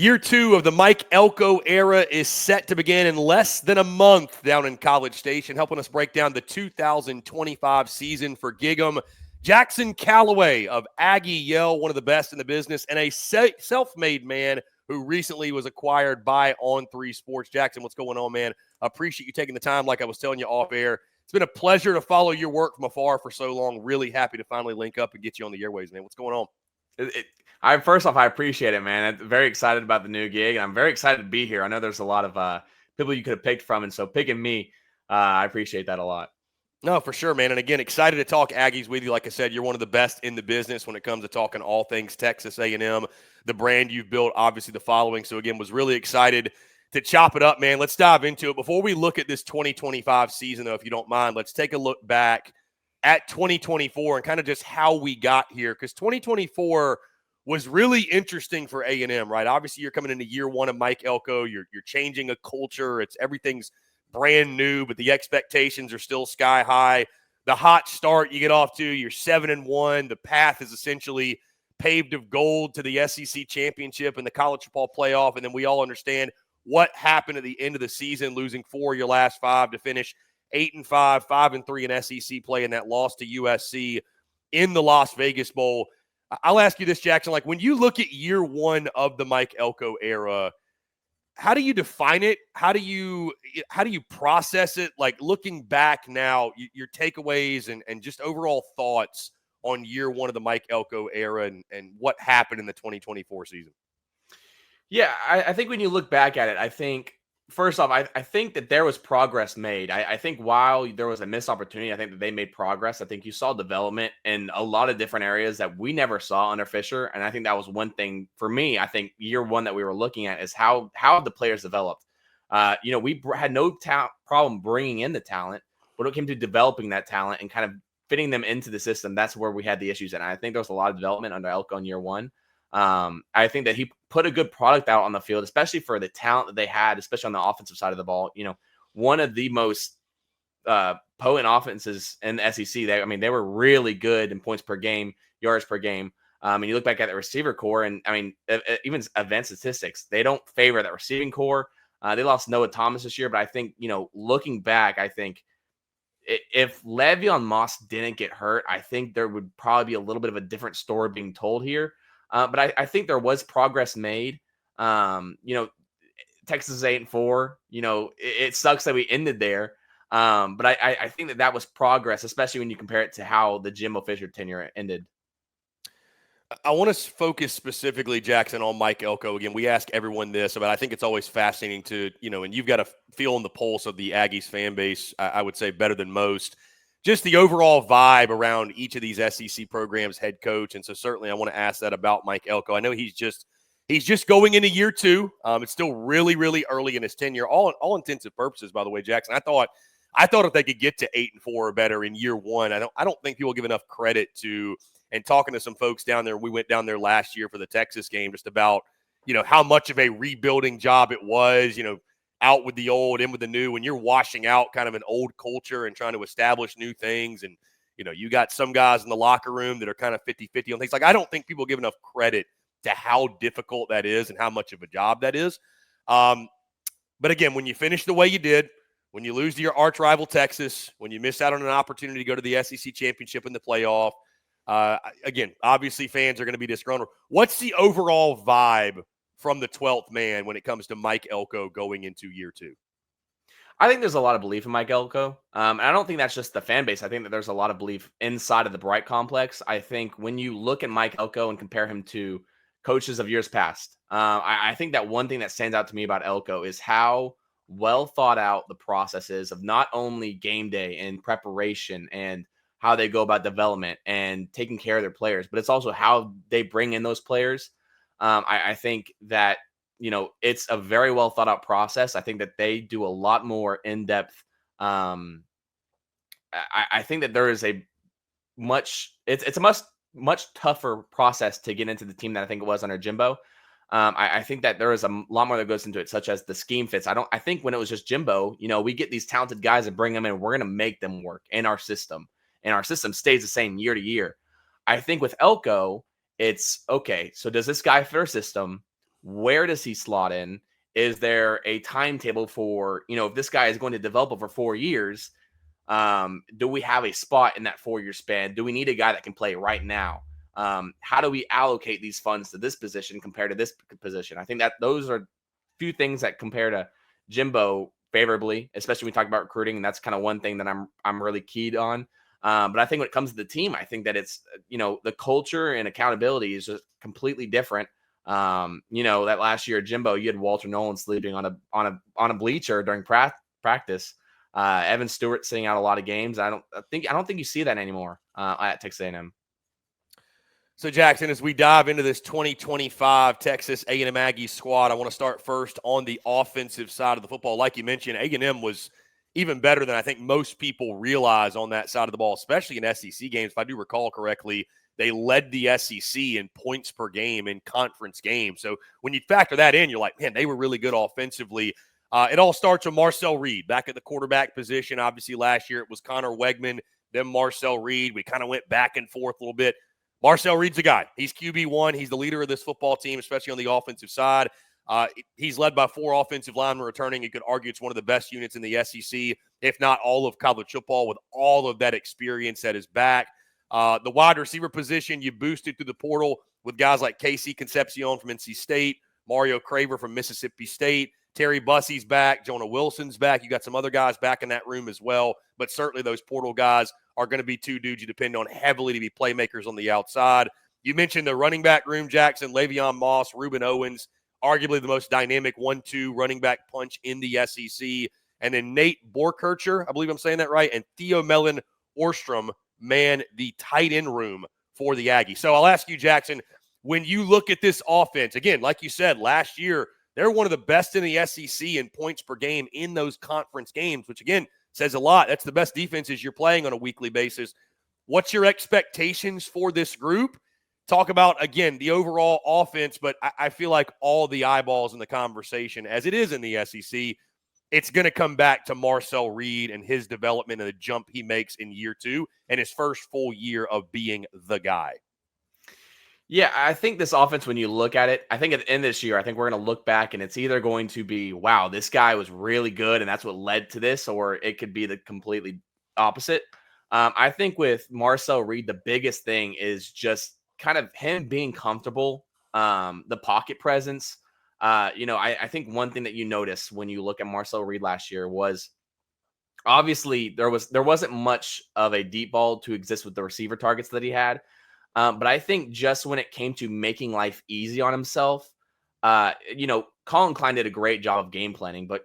Year two of the Mike Elko era is set to begin in less than a month down in College Station. Helping us break down the 2025 season for Gig'em, Jaxson Callaway of Aggie Yell, one of the best in the business, and a self-made man who recently was acquired by On3 Sports. Jaxson, what's going on, man? I appreciate you taking the time like I was telling you off air. It's been a pleasure to follow your work from afar for so long. Really happy to finally link up and get you on the airways, man. What's going on? First off, I appreciate it, man. I'm very excited about the new gig, and I'm very excited to be here. I know there's a lot of people you could have picked from, and so picking me, I appreciate that a lot. No, for sure, man. And again, excited to talk Aggies with you. Like I said, you're one of the best in the business when it comes to talking all things Texas A&M, the brand you've built, obviously the following. So again, was really excited to chop it up, man. Let's dive into it. Before we look at this 2025 season, though, if you don't mind, let's take a look back at 2024 and kind of just how we got here, because 2024 was really interesting for A&M, right? Obviously, you're coming into year one of Mike Elko. You're changing a culture. Everything's brand new, but the expectations are still sky high. The hot start you get off to, you're 7-1. The path is essentially paved of gold to the SEC championship and the college football playoff. And then we all understand what happened at the end of the season, losing 4 of your last 5 to finish 8-5, 5-3 in SEC play, and that loss to USC in the Las Vegas Bowl. I'll ask you this, Jaxson. Like, when you look at year one of the Mike Elko era, how do you define it? How do you process it? Like, looking back now, your takeaways and just overall thoughts on year one of the Mike Elko era and what happened in the 2024 season. Yeah, I think when you look back at it, I think, first off, I think that there was progress made. I think while there was a missed opportunity, I think that they made progress. I think you saw development in a lot of different areas that we never saw under Fisher. And I think that was one thing for me. I think year one that we were looking at is how the players developed. We had no problem bringing in the talent, but when it came to developing that talent and kind of fitting them into the system, that's where we had the issues. And I think there was a lot of development under Elko in year one. I think that he put a good product out on the field, especially for the talent that they had, especially on the offensive side of the ball. One of the most potent offenses in the SEC. They were really good in points per game, yards per game. And you look back at the receiver core, and even advanced statistics, they don't favor that receiving core. They lost Noah Thomas this year, but I think, looking back, I think if Le'Veon Moss didn't get hurt, I think there would probably be a little bit of a different story being told here. But I think there was progress made. Texas is 8-4. It sucks that we ended there. But I think that was progress, especially when you compare it to how the Jimbo Fisher tenure ended. I want to focus specifically, Jaxson, on Mike Elko. Again, we ask everyone this, but I think it's always fascinating to, and you've got to feel in the pulse of the Aggies fan base, I would say better than most. Just the overall vibe around each of these SEC programs, head coach. And so certainly I want to ask that about Mike Elko. I know he's just going into year two. It's still really, really early in his tenure. All intents and purposes, by the way, Jaxson. I thought if they could get to 8-4 or better in year one, I don't think people give enough credit to, and talking to some folks down there, we went down there last year for the Texas game, just about, how much of a rebuilding job it was, out with the old, in with the new, when you're washing out kind of an old culture and trying to establish new things. And, you got some guys in the locker room that are kind of 50-50 on things. Like, I don't think people give enough credit to how difficult that is and how much of a job that is. But again, when you finish the way you did, when you lose to your arch rival Texas, when you miss out on an opportunity to go to the SEC championship in the playoff, again, obviously fans are going to be disgruntled. What's the overall vibe from the 12th man when it comes to Mike Elko going into year two? I think there's a lot of belief in Mike Elko. And I don't think that's just the fan base. I think that there's a lot of belief inside of the Bright complex. I think when you look at Mike Elko and compare him to coaches of years past, I think that one thing that stands out to me about Elko is how well thought out the process is of not only game day and preparation and how they go about development and taking care of their players, but it's also how they bring in those players. I think that, it's a very well thought out process. I think that they do a lot more in-depth. I think that there is it's a much tougher process to get into the team than I think it was under Jimbo. I think that there is a lot more that goes into it, such as the scheme fits. I think when it was just Jimbo, we get these talented guys and bring them in, we're going to make them work in our system, and our system stays the same year to year. I think with Elko, it's okay. So does this guy fit our system? Where does he slot in? Is there a timetable for, if this guy is going to develop over 4 years, do we have a spot in that 4-year span? Do we need a guy that can play right now? How do we allocate these funds to this position compared to this position? I think that those are few things that compare to Jimbo favorably, especially when we talk about recruiting. And that's kind of one thing that I'm really keyed on. But I think when it comes to the team, I think that it's, the culture and accountability is just completely different. That last year at Jimbo, you had Walter Nolan sleeping on a bleacher during practice. Evan Stewart sitting out a lot of games. I don't think you see that anymore at Texas A&M. So, Jaxson, as we dive into this 2025 Texas A&M Aggies squad, I want to start first on the offensive side of the football. Like you mentioned, A&M was even better than I think most people realize on that side of the ball, especially in SEC games. If I do recall correctly, they led the SEC in points per game in conference games. So when you factor that in, you're like, man, they were really good offensively. It all starts with Marcel Reed back at the quarterback position. Obviously, last year it was Connor Wegman, then Marcel Reed. We kind of went back and forth a little bit. Marcel Reed's the guy. He's QB1. He's the leader of this football team, especially on the offensive side. He's led by 4 offensive linemen returning. You could argue it's one of the best units in the SEC, if not all of college football, with all of that experience at his back. The wide receiver position, you boosted through the portal with guys like Casey Concepcion from NC State, Mario Craver from Mississippi State, Terry Bussey's back, Jonah Wilson's back. You got some other guys back in that room as well, but certainly those portal guys are going to be 2 dudes you depend on heavily to be playmakers on the outside. You mentioned the running back room, Jaxson, Le'Veon Moss, Reuben Owens, arguably the most dynamic 1-2 running back punch in the SEC. And then Nate Borkircher, I believe I'm saying that right, and Theo Mellon Orstrom man the tight end room for the Aggies. So I'll ask you, Jaxson, when you look at this offense, again, like you said, last year, they're one of the best in the SEC in points per game in those conference games, which, again, says a lot. That's the best defenses you're playing on a weekly basis. What's your expectations for this group? Talk about, again, the overall offense, but I feel like all the eyeballs in the conversation, as it is in the SEC, it's going to come back to Marcel Reed and his development and the jump he makes in year 2 and his first full year of being the guy. Yeah, I think this offense, when you look at it, I think at the end of this year, I think we're going to look back and it's either going to be, wow, this guy was really good and that's what led to this, or it could be the completely opposite. I think with Marcel Reed, the biggest thing is just kind of him being comfortable, the pocket presence. I think one thing that you notice when you look at Marcel Reed last year was obviously there wasn't much of a deep ball to exist with the receiver targets that he had. But I think just when it came to making life easy on himself, Colin Klein did a great job of game planning. But,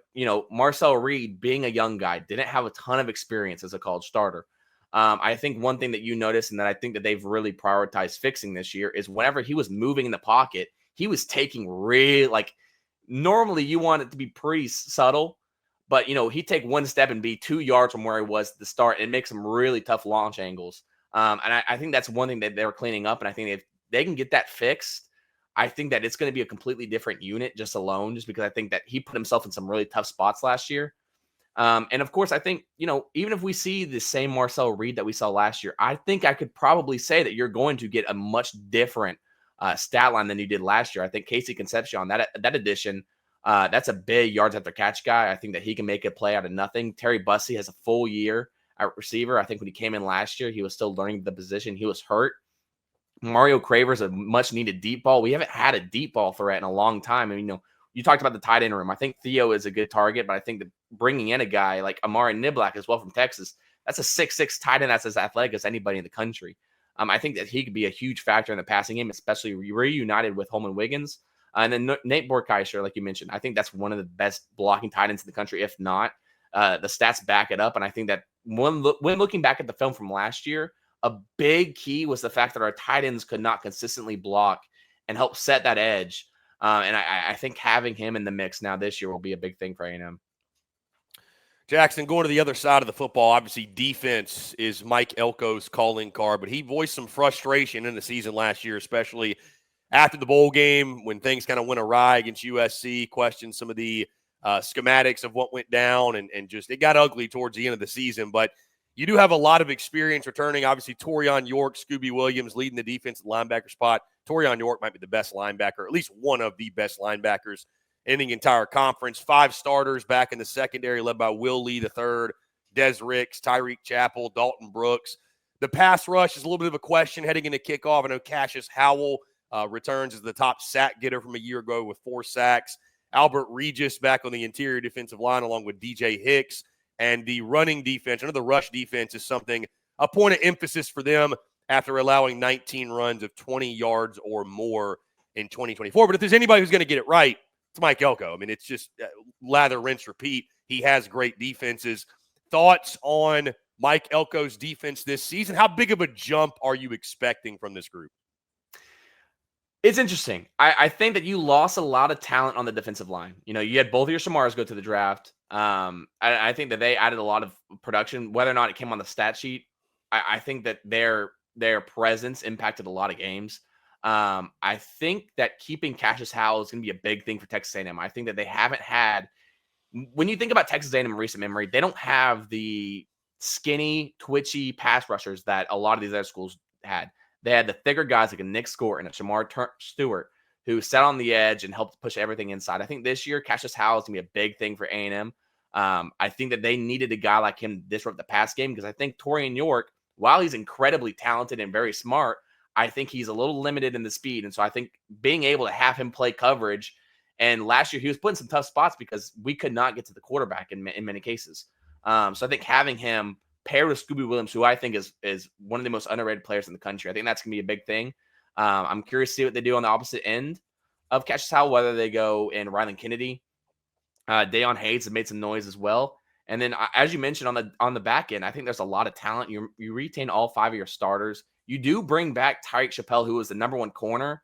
Marcel Reed, being a young guy, didn't have a ton of experience as a college starter. I think one thing that you notice and that I think that they've really prioritized fixing this year is whenever he was moving in the pocket, he was taking normally you want it to be pretty subtle, but, he'd take one step and be 2 yards from where he was at the start and make some really tough launch angles. And I think that's one thing that they're cleaning up. And I think if they can get that fixed, I think that it's going to be a completely different unit just because I think that he put himself in some really tough spots last year. And of course, I think, even if we see the same Marcel Reed that we saw last year, I think I could probably say that you're going to get a much different stat line than you did last year. I think Casey Concepcion, that addition, that's a big yards after catch guy. I think that he can make a play out of nothing. Terry Bussey has a full year at receiver. I think when he came in last year, he was still learning the position. He was hurt. Mario Craver's a much needed deep ball. We haven't had a deep ball threat in a long time. And, you talked about the tight end room. I think Theo is a good target, but I think that bringing in a guy like Amari Niblack as well from Texas, that's a 6'6" tight end that's as athletic as anybody in the country. I think that he could be a huge factor in the passing game, especially reunited with Holman Wiggins. And then Nate Borkircher, like you mentioned, I think that's one of the best blocking tight ends in the country, if not. The stats back it up. And I think that when looking back at the film from last year, a big key was the fact that our tight ends could not consistently block and help set that edge. And I think having him in the mix now this year will be a big thing for A&M. Jaxson, going to the other side of the football, obviously defense is Mike Elko's calling card, but he voiced some frustration in the season last year, especially after the bowl game when things kind of went awry against USC, questioned some of the schematics of what went down, and just it got ugly towards the end of the season. But you do have a lot of experience returning. Obviously, Torian York, Scooby Williams leading the defensive linebacker spot. Torian York might be the best linebacker, at least one of the best linebackers in the entire conference. 5 starters back in the secondary, led by Will Lee III, Des Ricks, Tyreek Chappell, Dalton Brooks. The pass rush is a little bit of a question heading into kickoff. I know Cassius Howell returns as the top sack getter from a year ago with 4 sacks. Albert Regis back on the interior defensive line along with DJ Hicks. And the running defense, I know the rush defense is a point of emphasis for them after allowing 19 runs of 20 yards or more in 2024. But if there's anybody who's going to get it right, it's Mike Elko. I mean, it's just lather, rinse, repeat. He has great defenses. Thoughts on Mike Elko's defense this season? How big of a jump are you expecting from this group? It's interesting. I think that you lost a lot of talent on the defensive line. You know, you had both of your Shamars go to the draft. I think that they added a lot of production, whether or not it came on the stat sheet. I think that their presence impacted a lot of games. I think that keeping Cassius Howell is going to be a big thing for Texas A&M. I think that they haven't had, when you think about Texas A&M in recent memory, they don't have the skinny, twitchy pass rushers that a lot of these other schools had. They had the thicker guys like a Nick Scott and a Shamar Stewart who sat on the edge and helped push everything inside. I think this year, Cassius Howell is going to be a big thing for A&M. I think that they needed a guy like him to disrupt the pass game because I think Torian York, while he's incredibly talented and very smart, I think he's a little limited in the speed. And so I think being able to have him play coverage, and last year he was put in some tough spots because we could not get to the quarterback in many cases. So I think having him paired with Scooby Williams, who I think is one of the most underrated players in the country, I think that's going to be a big thing. I'm curious to see what they do on the opposite end of Cassius Howell, whether they go in Rylan Kennedy. Dayon Hayes has made some noise as well. And then, as you mentioned, on the back end, I think there's a lot of talent. You retain all 5 of your starters. You do bring back Tyreek Chappell, who was the number 1 corner.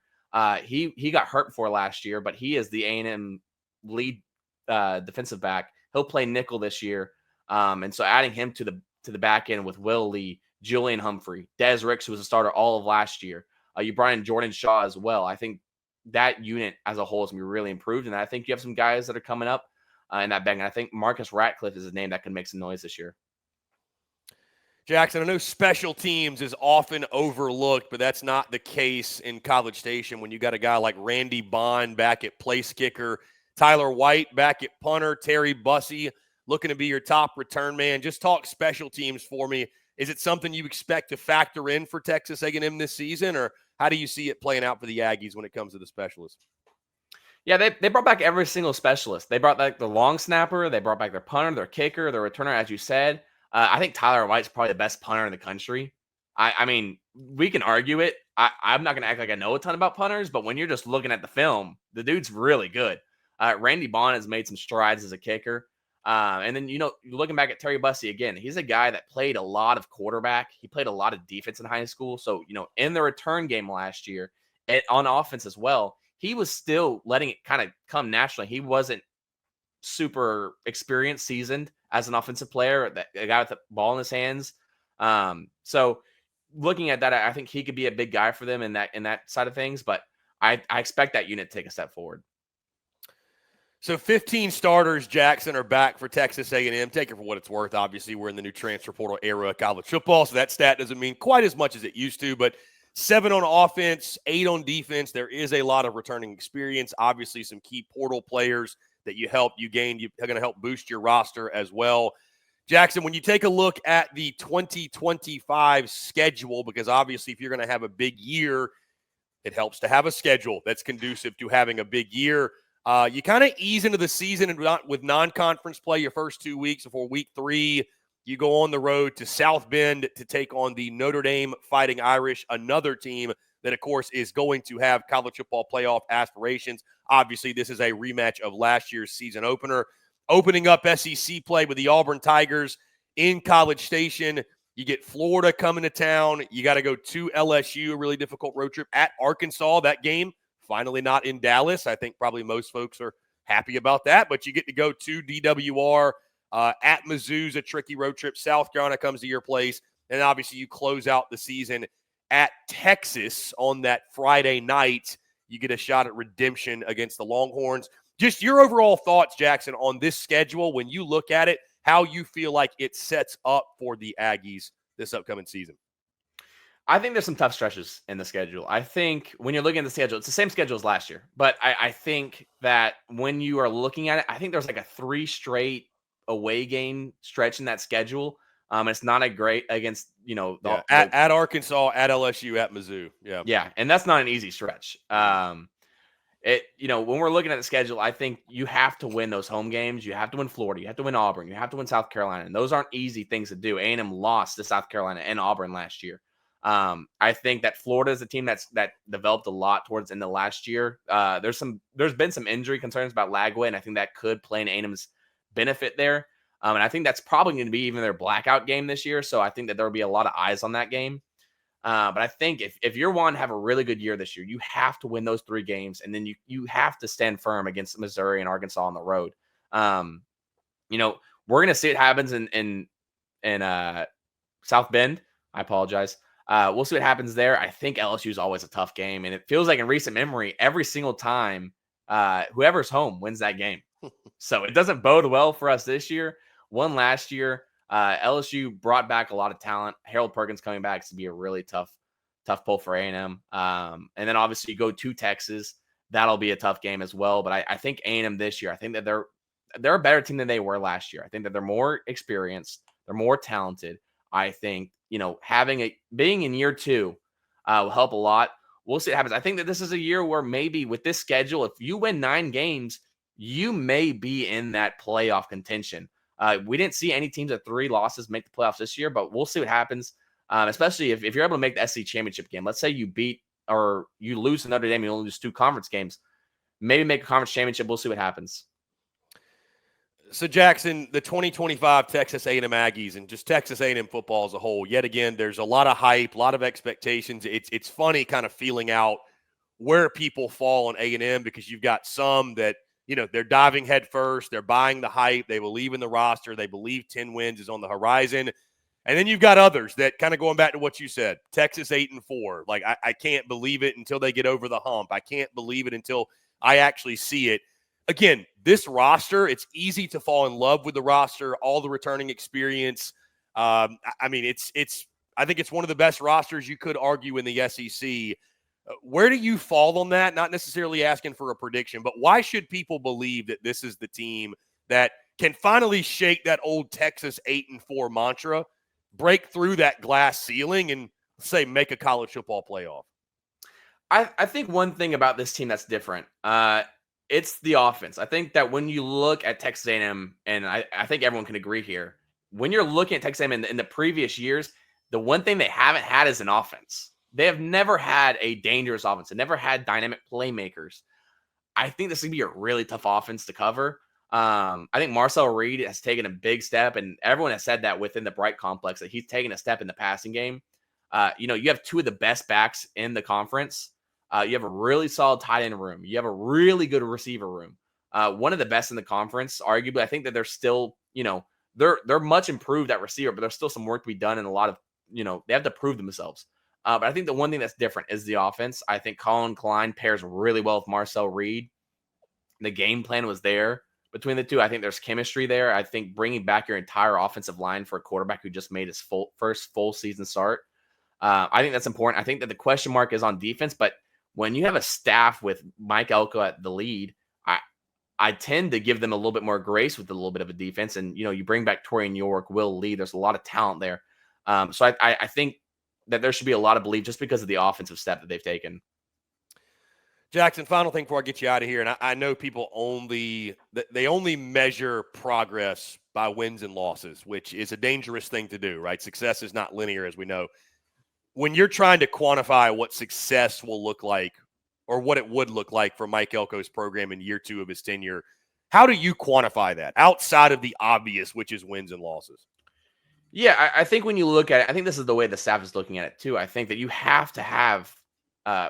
He got hurt before last year, but he is the A&M lead defensive back. He'll play nickel this year. And so adding him to the back end with Will Lee, Julian Humphrey, Des Ricks, who was a starter all of last year. You brought in Jordan Shaw as well. I think that unit as a whole is going to be really improved. And I think you have some guys that are coming up in that bang. And I think Marcus Ratcliffe is a name that can make some noise this year. Jaxson, I know special teams is often overlooked, but that's not the case in College Station when you got a guy like Randy Bond back at place kicker, Tyler White back at punter, Terry Bussey looking to be your top return man. Just talk special teams for me. Is it something you expect to factor in for Texas A&M this season, or how do you see it playing out for the Aggies when it comes to the specialists? Yeah, they brought back every single specialist. They brought back the long snapper. They brought back their punter, their kicker, their returner, as you said. I think Tyler White's probably the best punter in the country. I mean, we can argue it. I'm not going to act like I know a ton about punters, but when you're just looking at the film, the dude's really good. Randy Bond has made some strides as a kicker. And then, looking back at Terry Bussey again, he's a guy that played a lot of quarterback. He played a lot of defense in high school. So, in the return game last year, on offense as well, he was still letting it kind of come naturally. He wasn't super experienced, seasoned as an offensive player, a guy with the ball in his hands. So looking at that, I think he could be a big guy for them in that side of things. But I expect that unit to take a step forward. So 15 starters, Jaxson, are back for Texas A&M. Take it for what it's worth. Obviously, we're in the new transfer portal era of college football, so that stat doesn't mean quite as much as it used to. But 7 on offense, 8 on defense. There is a lot of returning experience. Obviously, some key portal players that you gained. You're going to help boost your roster as well. Jaxson, when you take a look at the 2025 schedule, because obviously if you're going to have a big year, it helps to have a schedule that's conducive to having a big year. You kind of ease into the season and with non-conference play your first 2 weeks before week 3. You go on the road to South Bend to take on the Notre Dame Fighting Irish, another team that, of course, is going to have college football playoff aspirations. Obviously, this is a rematch of last year's season opener. Opening up SEC play with the Auburn Tigers in College Station. You get Florida coming to town. You got to go to LSU, a really difficult road trip at Arkansas. That game finally not in Dallas. I think probably most folks are happy about that. But you get to go to DWR. At Mizzou's a tricky road trip. South Carolina comes to your place. And obviously you close out the season at Texas on that Friday night. You get a shot at redemption against the Longhorns. Just your overall thoughts, Jaxson, on this schedule when you look at it, how you feel like it sets up for the Aggies this upcoming season. I think there's some tough stretches in the schedule. I think when you're looking at the schedule, it's the same schedule as last year. But I think that when you are looking at it, I think there's like a 3 straight away game stretch in that schedule. It's not a great against, Yeah, at Arkansas, at LSU, at Mizzou. Yeah. Yeah, and that's not an easy stretch. When we're looking at the schedule, I think you have to win those home games. You have to win Florida. You have to win Auburn. You have to win South Carolina. And those aren't easy things to do. A&M lost to South Carolina and Auburn last year. I think that Florida is a team that developed a lot towards the end of last year. There's been some injury concerns about Lagway, and I think that could play in A&M's benefit there. And I think that's probably going to be even their blackout game this year. So I think that there will be a lot of eyes on that game. But I think if you're wanting to have a really good year this year, you have to win those 3 games, and then you have to stand firm against Missouri and Arkansas on the road. We're gonna see what happens in South Bend. I apologize. We'll see what happens there. I think LSU is always a tough game, and it feels like in recent memory, every single time whoever's home wins that game. So it doesn't bode well for us this year. Won last year. LSU brought back a lot of talent. Harold Perkins coming back to be a really tough pull for A&M. And then obviously you go to Texas. That'll be a tough game as well. But I think A&M this year, I think that they're a better team than they were last year. I think that they're more experienced. They're more talented. I think, being in year 2 will help a lot. We'll see what happens. I think that this is a year where maybe with this schedule, if you win 9 games, you may be in that playoff contention. We didn't see any teams at 3 losses make the playoffs this year, but we'll see what happens, especially if you're able to make the SEC championship game. Let's say you beat or you lose to Notre Dame, you only lose 2 conference games. Maybe make a conference championship. We'll see what happens. So, Jaxson, the 2025 Texas A&M Aggies and just Texas A&M football as a whole, yet again, there's a lot of hype, a lot of expectations. It's funny kind of feeling out where people fall on A&M because you've got some that – they're diving head first. They're buying the hype. They believe in the roster. They believe 10 wins is on the horizon. And then you've got others that kind of going back to what you said, Texas 8-4. Like, I can't believe it until they get over the hump. I can't believe it until I actually see it. Again, this roster, it's easy to fall in love with the roster, all the returning experience. I think it's one of the best rosters you could argue in the SEC. Where do you fall on that? Not necessarily asking for a prediction, but why should people believe that this is the team that can finally shake that old Texas 8-4 mantra, break through that glass ceiling, and say make a college football playoff? I think one thing about this team that's different, it's the offense. I think that when you look at Texas A&M, and I think everyone can agree here, when you're looking at Texas A&M in the previous years, the one thing they haven't had is an offense. They have never had a dangerous offense. They never had dynamic playmakers. I think this is going to be a really tough offense to cover. I think Marcel Reed has taken a big step, and everyone has said that within the Bright complex that he's taken a step in the passing game. You have 2 of the best backs in the conference. You have a really solid tight end room. You have a really good receiver room. One of the best in the conference, arguably. I think that they're still, they're much improved at receiver, but there's still some work to be done, and a lot of, they have to prove themselves. But I think the one thing that's different is the offense. I think Colin Klein pairs really well with Marcel Reed. The game plan was there between the 2. I think there's chemistry there. I think bringing back your entire offensive line for a quarterback who just made his first full season start, I think that's important. I think that the question mark is on defense, but when you have a staff with Mike Elko at the lead, I tend to give them a little bit more grace with a little bit of a defense. And, you bring back Torian York, Will Lee. There's a lot of talent there. So I think that there should be a lot of belief just because of the offensive step that they've taken. Jaxson, final thing before I get you out of here, and I know people only measure progress by wins and losses, which is a dangerous thing to do, right? Success is not linear, as we know. When you're trying to quantify what success will look like or what it would look like for Mike Elko's program in year 2 of his tenure, how do you quantify that outside of the obvious, which is wins and losses? Yeah, I think when you look at it, I think this is the way the staff is looking at it too. I think that you have to have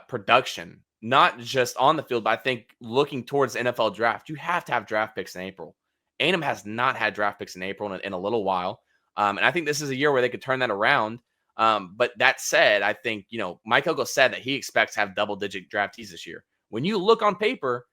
production, not just on the field, but I think looking towards the NFL draft, you have to have draft picks in April. A&M has not had draft picks in April in a little while. And I think this is a year where they could turn that around. But that said, I think, Mike Elko said that he expects to have double-digit draftees this year. When you look on paper,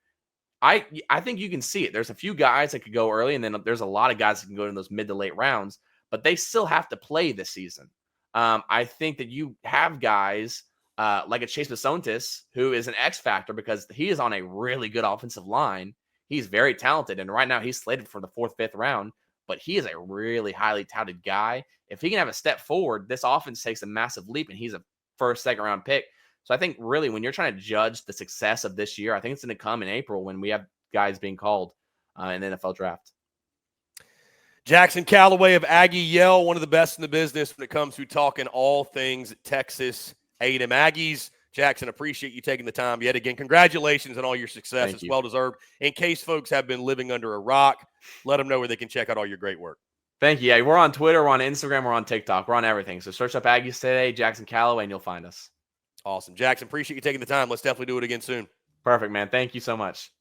I think you can see it. There's a few guys that could go early, and then there's a lot of guys that can go in those mid to late rounds. But they still have to play this season. I think that you have guys like a Chase Bisontis, who is an X factor because he is on a really good offensive line. He's very talented, and right now he's slated for the 4th, 5th round, but he is a really highly touted guy. If he can have a step forward, this offense takes a massive leap, and he's a 1st, 2nd round pick. So I think really when you're trying to judge the success of this year, I think it's going to come in April when we have guys being called in the NFL draft. Jaxson Callaway of Aggie Yell, one of the best in the business when it comes to talking all things Texas A&M Aggies. Jaxson, appreciate you taking the time yet again. Congratulations on all your success. Thank It's you. well-deserved. In case folks have been living under a rock, let them know where they can check out all your great work. Thank you. Yeah, we're on Twitter, we're on Instagram, we're on TikTok, we're on everything. So search up Aggies Today, Jaxson Callaway, and you'll find us. Awesome. Jaxson, appreciate you taking the time. Let's definitely do it again soon. Perfect, man. Thank you so much.